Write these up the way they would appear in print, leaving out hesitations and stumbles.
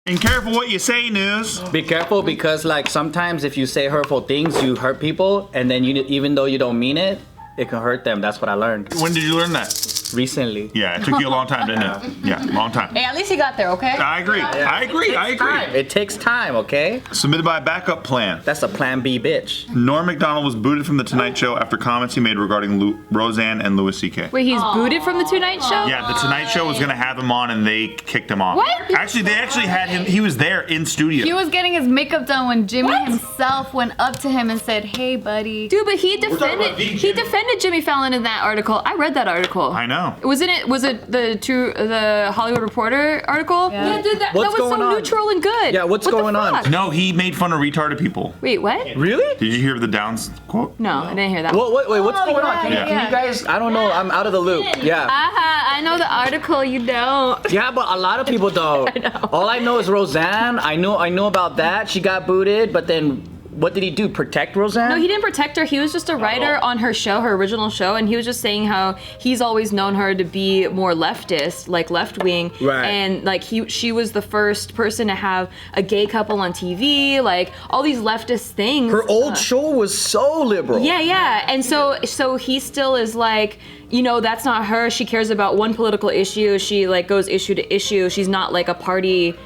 And careful what you say, News. Be careful because like sometimes if you say hurtful things, you hurt people, and then you even though you don't mean it, it can hurt them. That's what I learned. When did you learn that? Recently. Yeah, it took you a long time, didn't it? Yeah, long time. Hey, at least you got there, okay? I agree. I agree. It takes time, okay? Submitted by a backup plan. That's a plan B, bitch. Norm Macdonald was booted from The Tonight Show after comments he made regarding Roseanne and Louis C.K. Wait, he's booted from The Tonight Show? Yeah, The Tonight Show was gonna have him on and they kicked him off. What? Actually, they actually had him, he was there in studio. He was getting his makeup done when Jimmy himself went up to him and said, "Hey, buddy." Dude, but he defended Jimmy Fallon in that article. I read that article. I know. Was it the Hollywood Reporter article? Yeah, dude, that was so neutral and good. Yeah, what's going on? No, he made fun of retarded people. Wait, what? Really? Did you hear the Downs quote? No, I didn't hear that. Wait, what's going on? Can yeah. you guys, I don't know, I'm out of the loop. Yeah. I know the article, you don't. Yeah, but a lot of people don't. I know. All I know is Roseanne. I know about that. She got booted, but then what did he do? Protect Roseanne? No, he didn't protect her. He was just a writer on her show, her original show, and he was just saying how he's always known her to be more leftist, like left-wing. Right. And like she was the first person to have a gay couple on TV, like all these leftist things. Her old show was so liberal. Yeah. And so he still is like, you know, that's not her. She cares about one political issue. She like goes issue to issue. She's not like a party.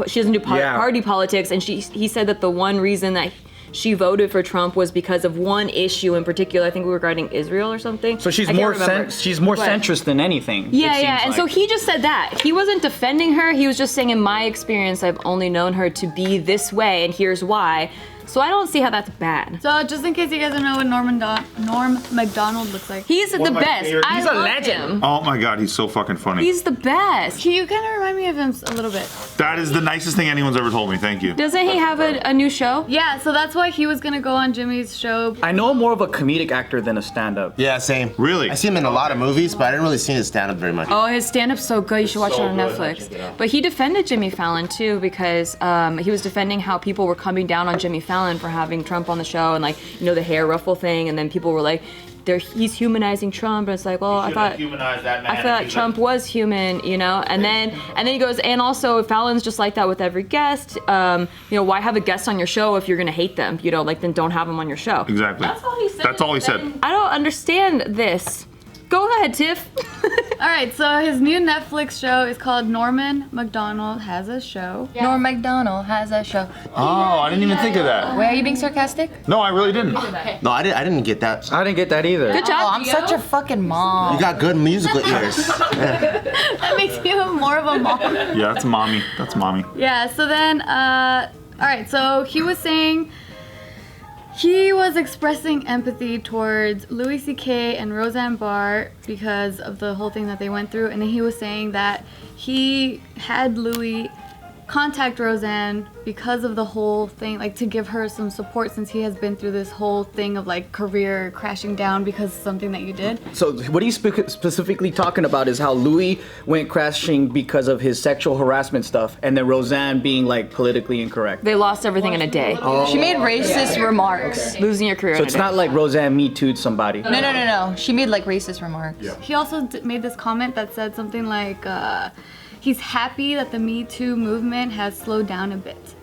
She doesn't do party politics. And he said that the one reason that she voted for Trump was because of one issue in particular. I think regarding Israel or something. So she's more centrist than anything. Yeah. And so he just said that. He wasn't defending her. He was just saying, in my experience, I've only known her to be this way, and here's why. So I don't see how that's bad. So just in case you guys don't know what Norm Macdonald looks like. He's the best. He's a legend. Oh my God, he's so fucking funny. He's the best. You kind of remind me of him a little bit. That is the nicest thing anyone's ever told me. Thank you. Doesn't he have a new show? Yeah, so that's why he was gonna go on Jimmy's show. I know him more of a comedic actor than a stand-up. Yeah, same. Really? I see him in a lot of movies, but I didn't really see his stand-up very much. Oh, his stand-up's so good. You should watch it on Netflix. But he defended Jimmy Fallon too because he was defending how people were coming down on Jimmy Fallon for having Trump on the show and like, you know, the hair ruffle thing, and then people were like, he's humanizing Trump, and it's like, well, I thought Trump was human, you know, and then he goes, and also Fallon's just like that with every guest. You know, why have a guest on your show if you're gonna hate them? You know, like then don't have them on your show. Exactly. That's all he said. That's all he said. I don't understand this. Go ahead, Tiff. All right, so his new Netflix show is called Norman Macdonald Has a Show. Yeah. Norm Macdonald has a show. Oh, I didn't even think of that. Wait, are you being sarcastic? No, I really didn't. No, I didn't get that. I didn't get that either. Good job. Oh, I'm such a fucking mom. You got good musical ears. That makes you more of a mom. Yeah, that's mommy. That's mommy. Yeah, so then, all right, so he was saying he was expressing empathy towards Louis C.K. and Roseanne Bart because of the whole thing that they went through, and then he was saying that he had Louis contact Roseanne because of the whole thing, like to give her some support since he has been through this whole thing of like career crashing down because of something that you did. So what he's specifically talking about is how Louis went crashing because of his sexual harassment stuff, and then Roseanne being like politically incorrect. They lost everything in a day. She made racist remarks. Losing your career So in it's a day. not like Roseanne Me Too'd somebody. No. She made like racist remarks. He also made this comment that said something like, he's happy that the Me Too movement has slowed down a bit.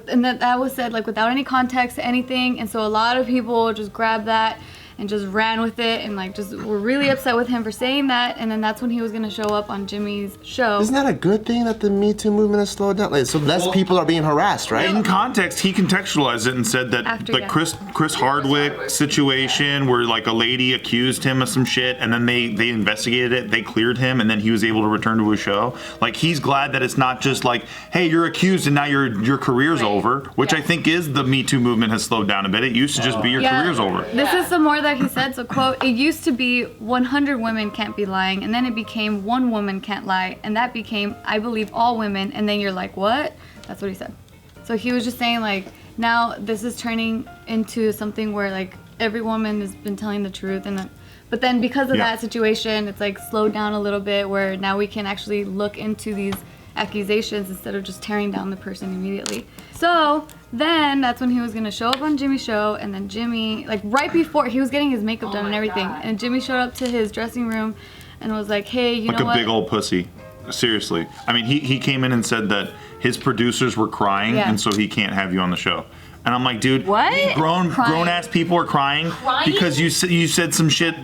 And that was said like without any context to anything, and so a lot of people just grabbed that and just ran with it and like just were really upset with him for saying that, and then that's when he was gonna show up on Jimmy's show. Isn't that a good thing that the Me Too movement has slowed down? Like, so less people are being harassed, right? In context, he contextualized it and said that Chris Hardwick situation where like a lady accused him of some shit, and then they investigated it, they cleared him, and then he was able to return to his show. Like, he's glad that it's not just like, hey, you're accused and now your career's over, which I think is the Me Too movement has slowed down a bit. It used to just be your career's over. This is some more that he said. So quote, it used to be 100 women can't be lying, and then it became one woman can't lie, and that became I believe all women, and then you're like, what? That's what he said. So he was just saying like, now this is turning into something where like every woman has been telling the truth, and that, but then because of that situation, it's like slowed down a little bit where now we can actually look into these accusations instead of just tearing down the person immediately. So then that's when he was gonna show up on Jimmy's show, and then Jimmy, like right before he was getting his makeup done and everything, and Jimmy showed up to his dressing room and was like, hey, you know what? Like a big old pussy. seriously. I mean, he came in and said that his producers were crying, and so he can't have you on the show. And I'm like, dude, what? Grown ass people are crying because you said some shit,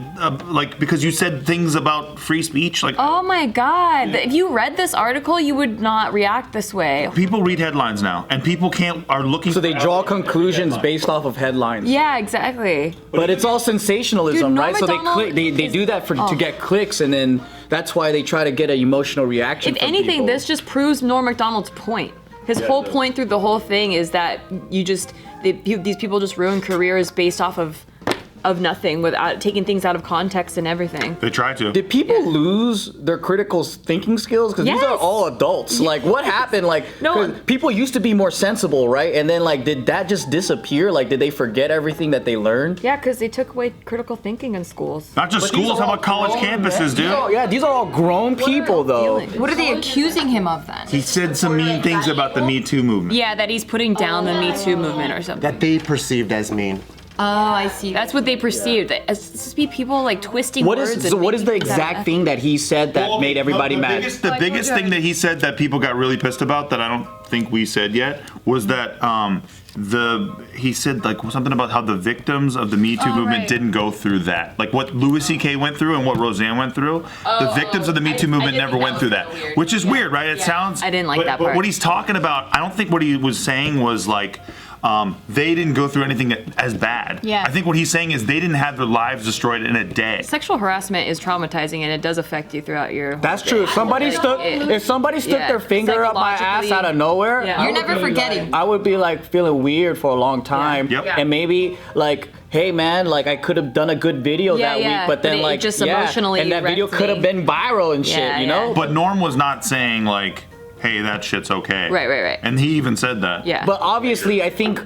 like because you said things about free speech, like. Oh my God! If you read this article, you would not react this way. People read headlines now, and people are looking. So they draw conclusions based off of headlines. Yeah, exactly. But it's all sensationalism, Dude, right? So Macdonald they do that to get clicks, and then that's why they try to get an emotional reaction. If from anything, people. this just proves Norm Macdonald's point. His whole point through the whole thing is that these people just ruin careers based off of nothing, without taking things out of context and everything. They try to. Did people lose their critical thinking skills? Because these are all adults. Like, what happened? Like, people used to be more sensible, right? And then, like, did that just disappear? Like, did they forget everything that they learned? Yeah, because they took away critical thinking in schools. Not just schools, how about college campuses, dude? These are all grown people, though. What are they accusing him of then? He said some mean things about the Me Too movement. Yeah, that he's putting down the Me Too movement or something. That they perceived as mean. Oh, I see. That's what they perceived. It's just be people like twisting What words. is what is the exact thing that he said that made everybody mad? The biggest thing that he said that people got really pissed about that I don't think we said yet was that he said like something about how the victims of the Me Too movement didn't go through that. Like what Louis C.K. went through and what Roseanne went through. The victims of the Me Too movement never went through that. Which is weird, right? It sounds. I didn't like that part. But what he's talking about, I don't think what he was saying was like. They didn't go through anything as bad. Yeah. I think what he's saying is they didn't have their lives destroyed in a day. Sexual harassment is traumatizing and it does affect you throughout your. That's true. If somebody stuck their finger up my ass out of nowhere, Yeah. You're never forgetting. I would be like feeling weird for a long time. Yep. And maybe like, hey man, like I could have done a good video that week, but then it just emotionally and that video wrecked could have me. been viral and shit, you know? But Norm was not saying like, hey, that shit's okay. Right. And he even said that. Yeah. But obviously, I think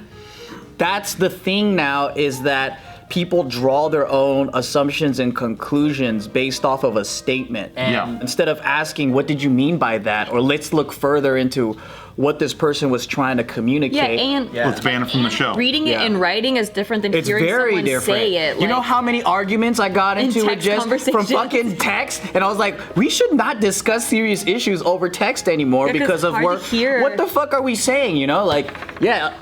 that's the thing now is that people draw their own assumptions and conclusions based off of a statement. And instead of asking, what did you mean by that? Or let's look further into what this person was trying to communicate. Let's ban it from the show. Reading it in writing is different than It's hearing very someone different. say it. You know how many arguments I got into with text just from conversations. fucking text, and I was like, we should not discuss serious issues over text anymore because of hard to hear. what the fuck are we saying? You know, like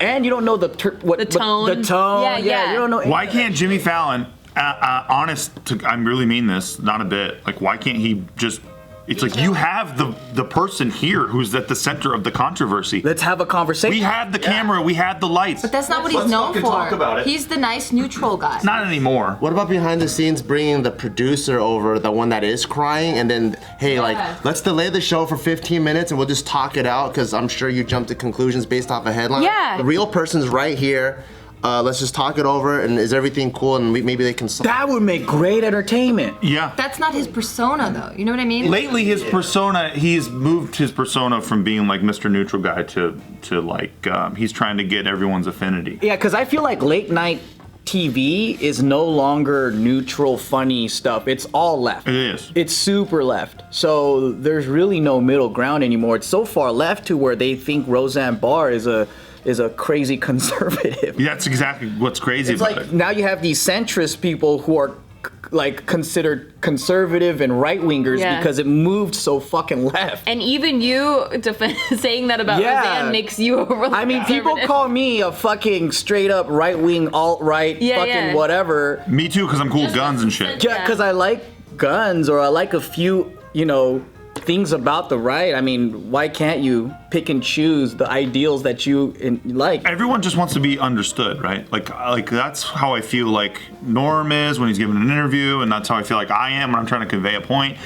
and you don't know the tone. The tone. Yeah. You don't know. Why can't Jimmy Fallon, I really mean this, not a bit. Like, why can't he just? It's like you have the person here who's at the center of the controversy. Let's have a conversation. We have the camera, we have the lights. But that's not what he's known for. Talk about it. He's the nice neutral guy. Not anymore. What about behind the scenes bringing the producer over, the one that is crying, and then, hey, like, let's delay the show for 15 minutes and we'll just talk it out because I'm sure you jumped to conclusions based off a headline. Yeah. The real person's right here. Let's just talk it over, and is everything cool? And maybe they can. That would make great entertainment. Yeah. That's not his persona, though. You know what I mean? Lately, his persona, he's moved his persona from being like Mr. Neutral Guy to like, he's trying to get everyone's affinity. Yeah, because I feel like late night TV is no longer neutral, funny stuff. It's all left. It is. It's super left. So there's really no middle ground anymore. It's so far left to where they think Roseanne Barr is a crazy conservative. Yeah, that's exactly what's crazy It's about like it. now you have these centrist people who are like considered conservative and right wingers because it moved so fucking left. And even you saying that about Roseanne makes you a really I mean, people call me a fucking straight up right wing, alt right, whatever. Me too, because I'm cool with guns and shit. Yeah, because I like guns or I like a few, things about the right. I mean, why can't you pick and choose the ideals that you like? Everyone just wants to be understood, right? Like that's how I feel like Norm is when he's giving an interview, and that's how I feel like I am when I'm trying to convey a point.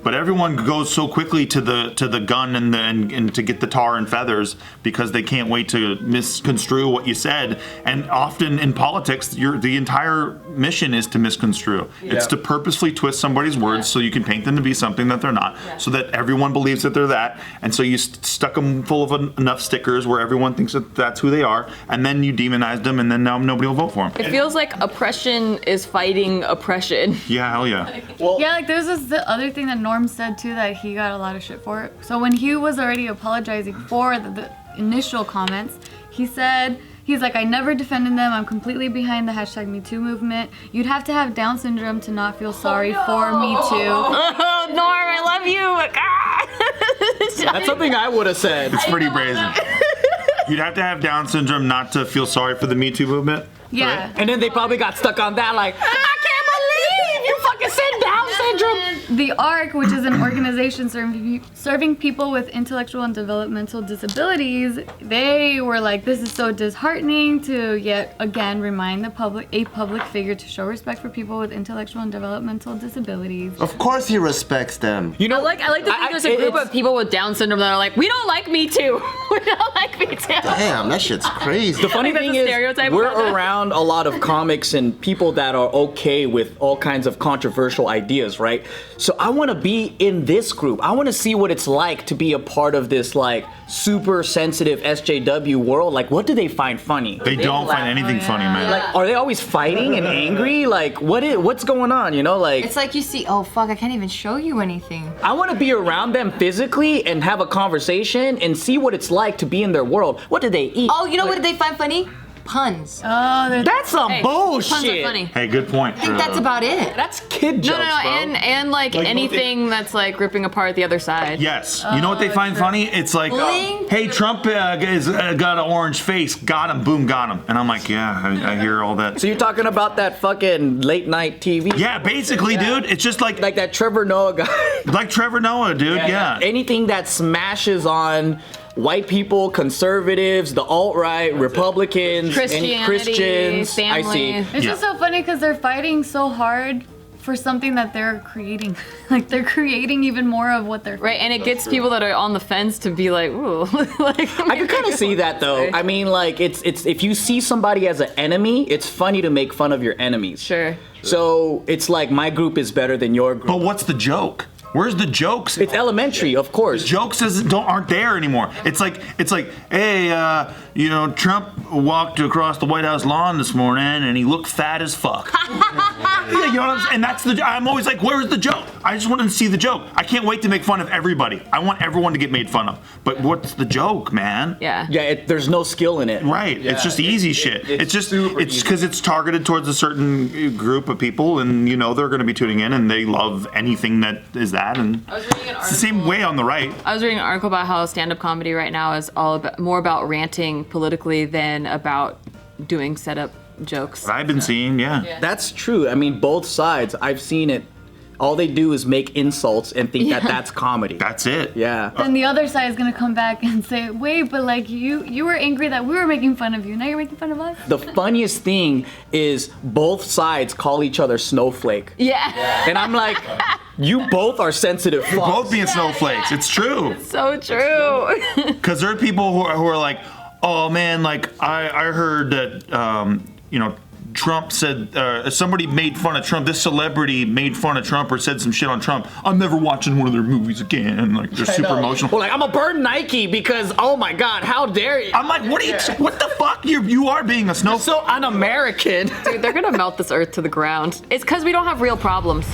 But everyone goes so quickly to the gun and to get the tar and feathers because they can't wait to misconstrue what you said. And often in politics, the entire mission is to misconstrue. It's to purposefully twist somebody's words so you can paint them to be something that they're not, so that everyone believes that they're that. And so you stuck them full of enough stickers where everyone thinks that that's who they are, and then you demonized them, and then now nobody will vote for them. It feels like oppression is fighting oppression. Yeah, hell yeah. Like there's the other thing that Norm said too that he got a lot of shit for. So when he was already apologizing for the initial comments, he's like, I never defended them. I'm completely behind the #MeToo movement. You'd have to have Down syndrome to not feel sorry for Me Too. Norm, I love you. That's something I would have said. It's pretty brazen. You'd have to have Down syndrome not to feel sorry for the Me Too movement. Yeah. Right? And then they probably got stuck on that, like, I can't believe you fucking said Down syndrome. The ARC, which is an organization serving people with intellectual and developmental disabilities, they were like, this is so disheartening to yet again remind a public figure to show respect for people with intellectual and developmental disabilities. Of course he respects them. You know, I like to think there's a group of people with Down syndrome that are like, we don't like Me Too. We don't like Me Too. Damn, that shit's crazy. the funny I think thing that's a is, stereotype we're about that. around a lot of comics and people that are okay with all kinds of controversial ideas, right? So I want to be in this group. I want to see what it's like to be a part of this like super sensitive SJW world. Like, what do they find funny? They don't find anything funny, man. Like, are they always fighting and angry? Like, what's going on? You know, like, It's like you see, oh fuck, I can't even show you anything. I want to be around them physically and have a conversation and see what it's like to be in their world. What do they eat? Oh, you know what they find funny? Puns. I That's some bullshit. Puns are funny. Hey, good point. think that's about it. That's kid jokes, bro. and like anything that's like ripping apart the other side. Yes. You know what they find funny? It's like, Bullying? hey, Trump got an orange face. Got him. Boom, got him. And I'm like, yeah, I hear all that. So you're talking about that fucking late night TV? Yeah, basically, dude. It's just like Like that Trevor Noah guy. like Trevor Noah, dude. Yeah. Anything that smashes on white people, conservatives, the alt-right, Republicans, any Christianity, Christians. I family. see. It's just so funny because they're fighting so hard for something that they're creating. Like they're creating even more of what they're Right, and it gets people that are on the fence to be like, ooh. Like, I can kind of see that though. I mean, like it's if you see somebody as an enemy, it's funny to make fun of your enemies. Sure. So it's like my group is better than your group. But what's the joke? Where's the jokes? It's elementary, of course. Jokes aren't there anymore. It's like, hey, Trump walked across the White House lawn this morning and he looked fat as fuck. You know what I'm saying? And that's I'm always like, where's the joke? I just want to see the joke. I can't wait to make fun of everybody. I want everyone to get made fun of. But what's the joke, man? Yeah. Yeah, there's no skill in it. Right. It's just easy shit. It's because it's targeted towards a certain group of people, and they're going to be tuning in, and they love anything that is that. And I was reading an it's the same way on the right. I was reading an article about how stand-up comedy right now is more about ranting politically than about doing setup jokes. I've been seeing, yeah. That's true. I mean, both sides. I've seen it. All they do is make insults and think that that's comedy. That's it. Yeah. Then the other side is gonna come back and say, wait, but like you were angry that we were making fun of you. Now you're making fun of us? The funniest thing is both sides call each other snowflake. Yeah. And I'm like, you both are sensitive fucks. Both being snowflakes. It's true. So true. Because there are people who are like, oh man, like I heard that, Trump said, somebody made fun of Trump. This celebrity made fun of Trump or said some shit on Trump. I'm never watching one of their movies again. And like, they're super emotional. Well, like, I'm gonna burn Nike because, oh my God, how dare you? I'm like, what the fuck? You are being a snowflake. So un-American. Dude, they're gonna melt this earth to the ground. It's because we don't have real problems.